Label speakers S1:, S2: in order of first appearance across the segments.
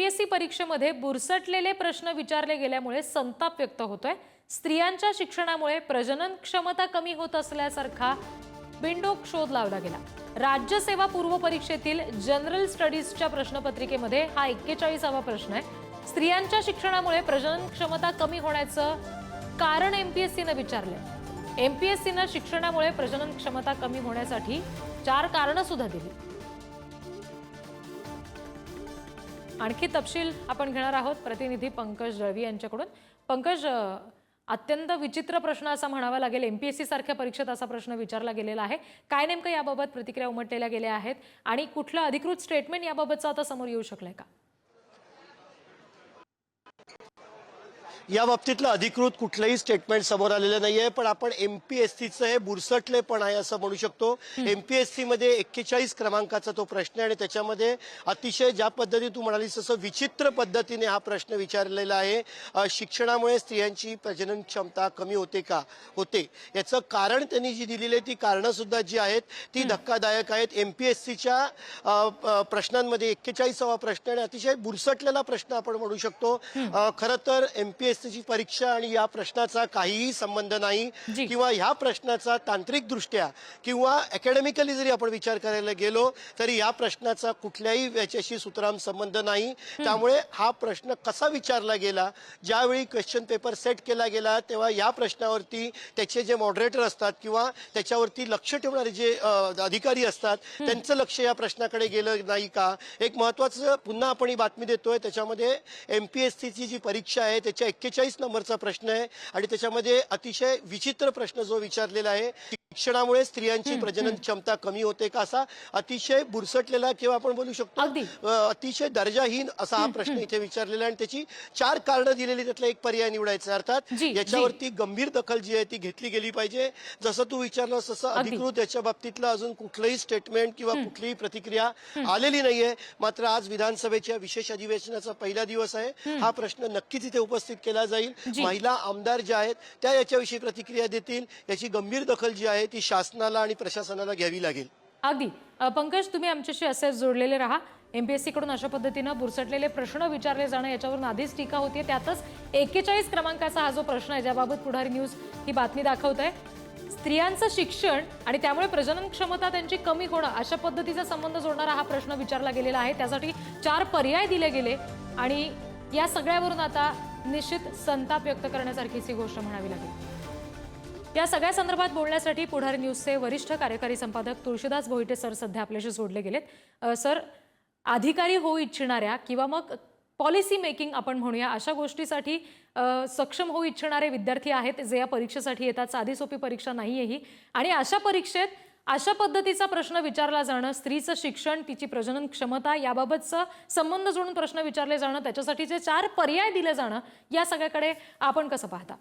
S1: MPSC परीक्षेमध्ये बुरसटलेले प्रश्न विचारले गेल्यामुळे संताप व्यक्त होतोय। स्त्रियांच्या शिक्षणामुळे प्रजनन क्षमता कमी होत असल्यासारखा बिनडोक शोध लावला गेला। राज्यसेवा पूर्व परीक्षेतील जनरल स्टडीजच्या प्रश्नपत्रिकेमध्ये हा 41वा प्रश्न आहे। स्त्रियांच्या शिक्षणामुळे प्रजनन क्षमता कमी होण्याचं कारण एमपीएससीने विचारले। एमपीएससीने शिक्षणामुळे प्रजनन क्षमता कमी होण्यासाठी 4 कारणं सुद्धा दिली। आणखी तपशील आपण घेणार आहोत प्रतिनिधी पंकज दळवी यांच्याकडून। पंकज, अत्यंत विचित्र प्रश्न असा म्हणावा लागेल। एमपीएससी सारख्या परीक्षेत असा प्रश्न विचारला गेलेला आहे। काय नेमकं याबाबत प्रतिक्रिया उमटलेल्या गेल्या आहेत आणि कुठलं अधिकृत स्टेटमेंट याबाबतचं आता समोर येऊ शकलंय का?
S2: या बाबतीतलं अधिकृत कुठलंही स्टेटमेंट समोर आलेलं नाहीये, पण आपण एमपीएससीचं हे बुरसटलेपण आहे असं म्हणू शकतो। एमपीएससी मध्ये 41 क्रमांकाचा तो प्रश्न आहे आणि त्याच्यामध्ये अतिशय ज्या पद्धतीने तू म्हणालीस तसं विचित्र पद्धतीने हा प्रश्न विचारलेला आहे। शिक्षणामुळे स्त्रियांची प्रजनन क्षमता कमी होते का? होते। याचं कारण त्यांनी जी दिलेली आहे ती कारणं सुद्धा जी आहेत ती धक्कादायक आहेत। एमपीएससीच्या प्रश्नांमध्ये 41वा प्रश्न आणि अतिशय बुरसटलेला प्रश्न आपण म्हणू शकतो। खरं तर एमपीएससी ची परीक्षा आणि या प्रश्नाचा काहीही संबंध नाही किंवा ह्या प्रश्नाचा तांत्रिक दृष्ट्या किंवा अकॅडमिकली जरी आपण विचार करायला गेलो तरी या प्रश्नाचा कुठल्याही याच्याशी सुतराम संबंध नाही। त्यामुळे हा प्रश्न कसा विचारला गेला, ज्यावेळी क्वेश्चन पेपर सेट केला गेला तेव्हा या प्रश्नावरती त्याचे जे मॉडरेटर असतात किंवा त्याच्यावरती लक्ष ठेवणारे जे अधिकारी असतात त्यांचं लक्ष या प्रश्नाकडे गेलं नाही का? एक महत्त्वाचं पुन्हा आपण ही बातमी देतोय, त्याच्यामध्ये एमपीएससीची जी परीक्षा आहे त्याच्या 41 नंबरचा प्रश्न आहे आणि त्याच्यामध्ये अतिशय विचित्र प्रश्न जो विचारलेला आहे, शिक्षणामुळे स्त्रियांची प्रजनन क्षमता कमी होते का, असा अतिशय बुरसटलेला किंवा आपण बोलू शकतो अतिशय दर्जाहीन असा हा प्रश्न इथे विचारलेला आहे आणि त्याची 4 कारणं दिलेली, त्यातला एक पर्याय निवडायचा। अर्थात याच्यावरती गंभीर दखल जी आहे ती घेतली गेली पाहिजे। जसं तू विचारलंस तसं अधिकृत याच्या बाबतीतलं अजून कुठलंही स्टेटमेंट किंवा कुठलीही प्रतिक्रिया आलेली नाहीये। मात्र आज विधानसभेच्या विशेष अधिवेशनाचा पहिला दिवस आहे। हा प्रश्न नक्कीच इथे उपस्थित केला जाईल। महिला आमदार ज्या आहेत त्या याच्याविषयी प्रतिक्रिया देतील। याची गंभीर दखल जी आहे ती शासनाला आणि प्रशासनाला घ्यावी लागेल।
S1: अगदी पंकज, तुम्ही आमच्याशी असेच जोडलेले राहा। एमपीएससी कडून अशा पद्धतीने बुरसटलेले प्रश्न विचारले जाणं याच्यावरून आधीच टीका होतीये, त्यातच 41 क्रमांकाचा हा जो प्रश्न आहे ज्याबाबत पुढारी न्यूज ही बातमी दाखवत आहे। स्त्रियांचं शिक्षण आणि त्यामुळे प्रजनन क्षमता त्यांची कमी होणं अशा पद्धतीचा संबंध जोडणारा हा प्रश्न विचारला गेलेला आहे। त्यासाठी 4 पर्याय दिले गेले आणि या सगळ्यावरून आता निश्चित संताप व्यक्त करण्यासारखीच ही गोष्ट म्हणावी लागेल। या सगळ्या संदर्भात बोलण्यासाठी पुढारी न्यूजचे वरिष्ठ कार्यकारी संपादक तुळशीदास भोईटे सर सध्या आपल्याशी जोडले गेलेत। सर, अधिकारी होऊ इच्छिणाऱ्या किंवा मग पॉलिसी मेकिंग आपण म्हणूया अशा गोष्टीसाठी सक्षम होऊ इच्छिणारे विद्यार्थी आहेत जे या परीक्षेसाठी येतात। साधी सोपी परीक्षा नाहीये ही आणि अशा परीक्षेत अशा पद्धतीचा प्रश्न विचारला जाणं, स्त्रीचं शिक्षण, तिची प्रजनन क्षमता याबाबतचा संबंध जोडून प्रश्न विचारले जाणं, त्याच्यासाठीचे 4 पर्याय दिले जाणं, या सगळ्याकडे आपण कसं पाहता?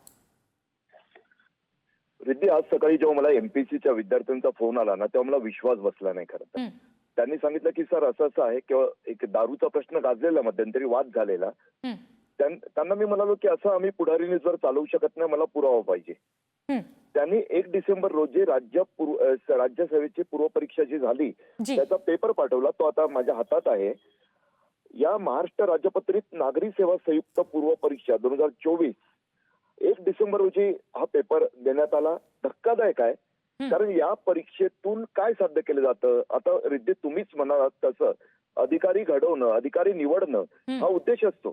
S3: रिद्धी, आज सकाळी जेव्हा मला एमपीएससीच्या विद्यार्थ्यांचा फोन आला ना तेव्हा मला विश्वास बसला नाही। खरं तर त्यांनी सांगितलं की सर असं असं आहे किंवा एक दारूचा प्रश्न गाजलेला, मध्यंतरी वाद झालेला। त्यांना मी म्हणालो की असं आम्ही पुढारी न्यूजवर चालवू शकत नाही, मला पुरावा पाहिजे। त्यांनी 1 डिसेंबर रोजी राज्यसेवेची पूर्व परीक्षा जी झाली त्याचा पेपर पाठवला, तो आता माझ्या हातात आहे। या महाराष्ट्र राज्यपत्रित नागरी सेवा संयुक्त पूर्व परीक्षा 2024 1 डिसेंबर रोजी हा पेपर देण्यात आला। धक्कादायक आहे, कारण या परीक्षेतून काय साध्य केलं जातं? आता रिद्धी तुम्हीच म्हणालात तसं अधिकारी घडवणं, अधिकारी निवडणं हा उद्देश असतो।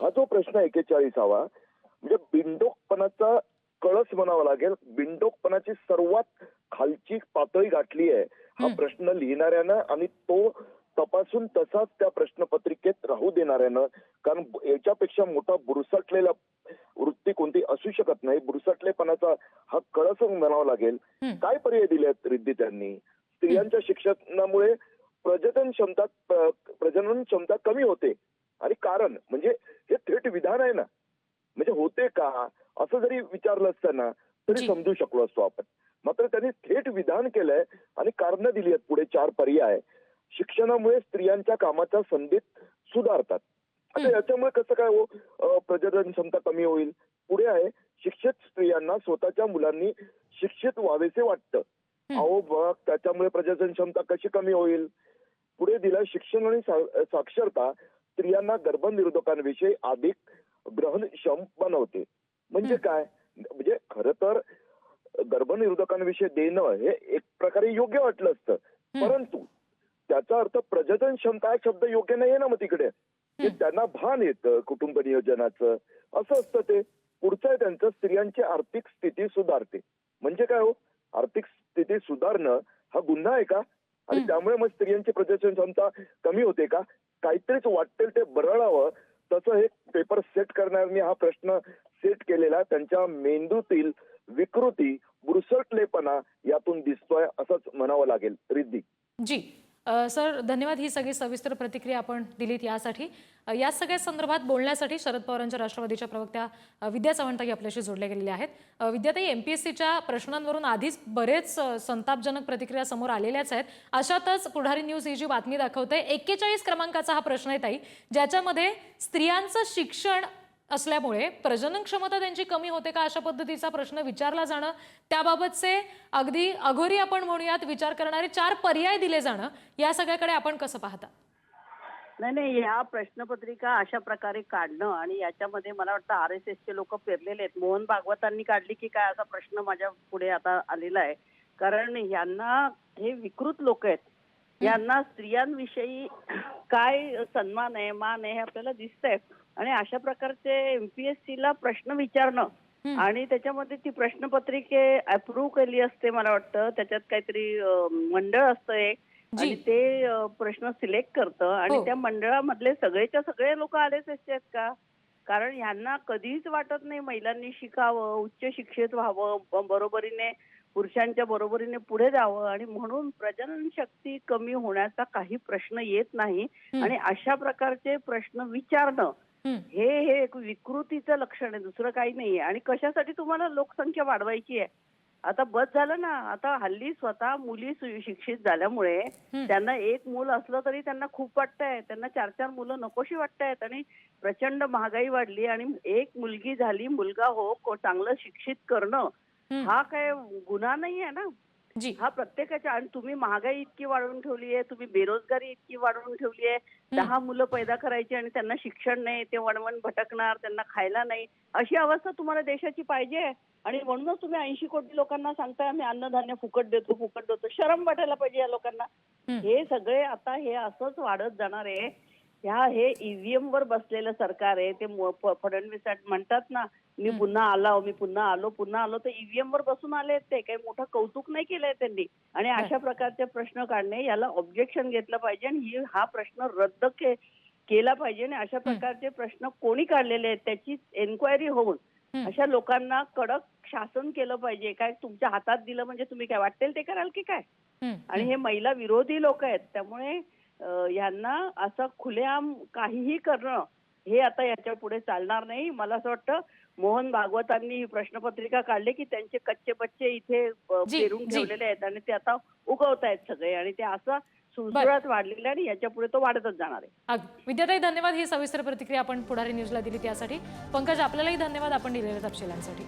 S3: हा जो प्रश्न 41वा म्हणजे बिनडोकपणाचा कळस म्हणावा लागेल, बिनडोकपणाची सर्वात खालची पातळी गाठली आहे हा प्रश्न लिहिणाऱ्यानं आणि तो तपासून तसाच त्या प्रश्नपत्रिकेत राहू देणाऱ्यानं। कारण याच्यापेक्षा मोठा बुरसटलेला वृत्ती कोणती असू शकत नाही। बुरसटलेपणाचा हा कळस म्हणावा लागेल। काय पर्याय दिलेत रिद्धी त्यांनी? स्त्रियांच्या शिक्षणामुळे प्रजनन क्षमता कमी होते आणि कारण म्हणजे हे थेट विधान आहे ना, म्हणजे होते का असं जरी विचारलं असतं ना तरी समजू शकलो असतो आपण। मात्र त्यांनी थेट विधान केलंय आणि कारणं दिली आहेत पुढे 4 पर्याय। शिक्षणामुळे स्त्रियांच्या कामाच्या संधीत सुधारतात। आता याच्यामुळे कसं काय प्रजनन क्षमता कमी होईल? पुढे आहे, शिक्षित स्त्रियांना स्वतःच्या मुलांनी शिक्षित व्हावेसे वाटतं। अहो बघ, त्याच्यामुळे प्रजनन क्षमता कशी कमी होईल? पुढे दिलं, शिक्षण आणि साक्षरता स्त्रियांना गर्भनिरोधकांविषयी अधिक ग्रहणक्षम बनवते. म्हणजे काय, म्हणजे खरं तर गर्भनिरोधकांविषयी देणं हे एक प्रकारे योग्य वाटलं असतं, परंतु त्याचा अर्थ प्रजनन क्षमता हा शब्द योग्य नाहीये ना. मग तिकडे ते त्यांना भान येतं कुटुंब नियोजनाचं, असं असतं. ते पुढचं आहे त्यांचं, स्त्रियांची आर्थिक स्थिती सुधारते. म्हणजे काय हो, आर्थिक स्थिती सुधारणं हा गुन्हा आहे का? आणि त्यामुळे मग स्त्रियांची प्रजनन क्षमता कमी होते का? काहीतरीच वाटेल ते बरळावं तसं हे पेपर सेट करणाऱ्यांनी हा प्रश्न सेट केलेला. त्यांच्या मेंदूतील विकृती, बुरसटलेपणा यातून दिसतोय असंच म्हणावं लागेल. रिद्धी
S1: जी सर, धन्यवाद. ही सगळी सविस्तर प्रतिक्रिया आपण दिलीत यासाठी. या सगळ्या संदर्भात बोलण्यासाठी शरद पवारांच्या राष्ट्रवादीच्या प्रवक्त्या विद्या चव्हाणताई आपल्याशी जोडल्या गेलेल्या आहेत. विद्याताई, एमपीएससीच्या प्रश्नांवरून आधीच बरेच संतापजनक प्रतिक्रिया समोर आलेल्याच आहेत. अशातच पुढारी न्यूज ही जी बातमी दाखवते, 41 क्रमांकाचा हा प्रश्न आहे ताई, ज्याच्यामध्ये स्त्रियांचं शिक्षण असल्यामुळे प्रजनन क्षमता त्यांची कमी होते का, अशा पद्धतीचा प्रश्न विचारला जाणं, त्याबाबतचे अगदी अघोरी आपण म्हणूयात विचार करणारे 4 पर्याय दिले जाणं, या सगळ्याकडे आपण कसं पाहता?
S4: नाही, या प्रश्नपत्रिका अशा प्रकारे काढणं आणि याच्यामध्ये मला वाटतं RSSचे लोक पेरलेले आहेत. मोहन भागवतांनी काढली की काय असा प्रश्न माझ्या पुढे आता आलेला आहे. कारण यांना, हे विकृत लोक आहेत, यांना स्त्रियांविषयी काय सन्मान आहे, मान आहे हे आपल्याला दिसतंय. आणि अशा प्रकारचे MPSCला प्रश्न विचारणं आणि त्याच्यामध्ये ती प्रश्नपत्रिके अप्रूव्ह केली असते मला वाटतं. त्याच्यात काहीतरी मंडळ असतं एक, आणि ते प्रश्न सिलेक्ट करतं आणि त्या मंडळामधले सगळेच्या सगळे लोक RSSचे आहेत का? कारण ह्यांना कधीच वाटत नाही महिलांनी शिकावं, उच्च शिक्षित व्हावं, बरोबरीने पुरुषांच्या बरोबरीने पुढे जावं, आणि म्हणून प्रजनन शक्ती कमी होण्याचा काही प्रश्न येत नाही. आणि अशा प्रकारचे प्रश्न विचारणं हे एक विकृतीचं लक्षण आहे, दुसरं काही नाहीये. आणि कशासाठी तुम्हाला लोकसंख्या वाढवायची आहे? आता बस झालं ना. आता हल्ली स्वतः मुली शिक्षित झाल्यामुळे त्यांना एक मूल असलं तरी त्यांना खूप वाटतंय, त्यांना 4-4 मुलं नकोशी वाटतायत. आणि प्रचंड महागाई वाढली आणि एक मुलगी झाली, मुलगा हो, चांगलं शिक्षित करणं हा काय गुन्हा नाहीये ना. हा प्रत्येकाच्या. आणि तुम्ही महागाई इतकी वाढवून ठेवली आहे, तुम्ही बेरोजगारी इतकी वाढवून ठेवली आहे, 10 मुलं पैदा करायची आणि त्यांना शिक्षण नाही, ते वणवण भटकणार, त्यांना खायला नाही, अशी अवस्था तुम्हाला देशाची पाहिजे? आणि म्हणूनच तुम्ही 80 कोटी लोकांना सांगताय आम्ही अन्नधान्य फुकट देतो. शरम वाटायला पाहिजे या लोकांना. हे सगळे आता हे असंच वाढत जाणार आहे. हे EVM वर बसलेलं सरकार आहे. ते फडणवीस म्हणतात ना, मी पुन्हा आलो, तर EVM वर बसून आले. ते काही मोठं कौतुक नाही केलंय त्यांनी. आणि अशा प्रकारचे प्रश्न काढणे, याला ऑब्जेक्शन घेतलं पाहिजे आणि हा प्रश्न रद्द केला पाहिजे. आणि अशा प्रकारचे प्रश्न कोणी काढलेले आहेत त्याची एन्क्वायरी होऊन अशा लोकांना कडक शासन केलं पाहिजे. काय तुमच्या हातात दिलं म्हणजे तुम्ही काय वाटेल ते कराल की काय? आणि हे महिला विरोधी लोक आहेत, त्यामुळे यांना असं खुलेआम काहीही करणं हे आता याच्या पुढे चालणार नाही. मला असं वाटतं मोहन भागवतांनी ही प्रश्नपत्रिका काढली की त्यांचे कच्चे बच्चे इथे पेरून ठेवलेले आहेत आणि ते आता उगवत आहेत सगळे, आणि ते असं सुळसुळाट वाढलेलं आहे आणि याच्या पुढे तो वाढतच जाणार आहे.
S1: विद्याताई, धन्यवाद. ही सविस्तर प्रतिक्रिया आपण पुढारी न्यूजला दिली त्यासाठी. पंकज, आपल्यालाही धन्यवाद आपण दिलेल्या तपशिलांसाठी.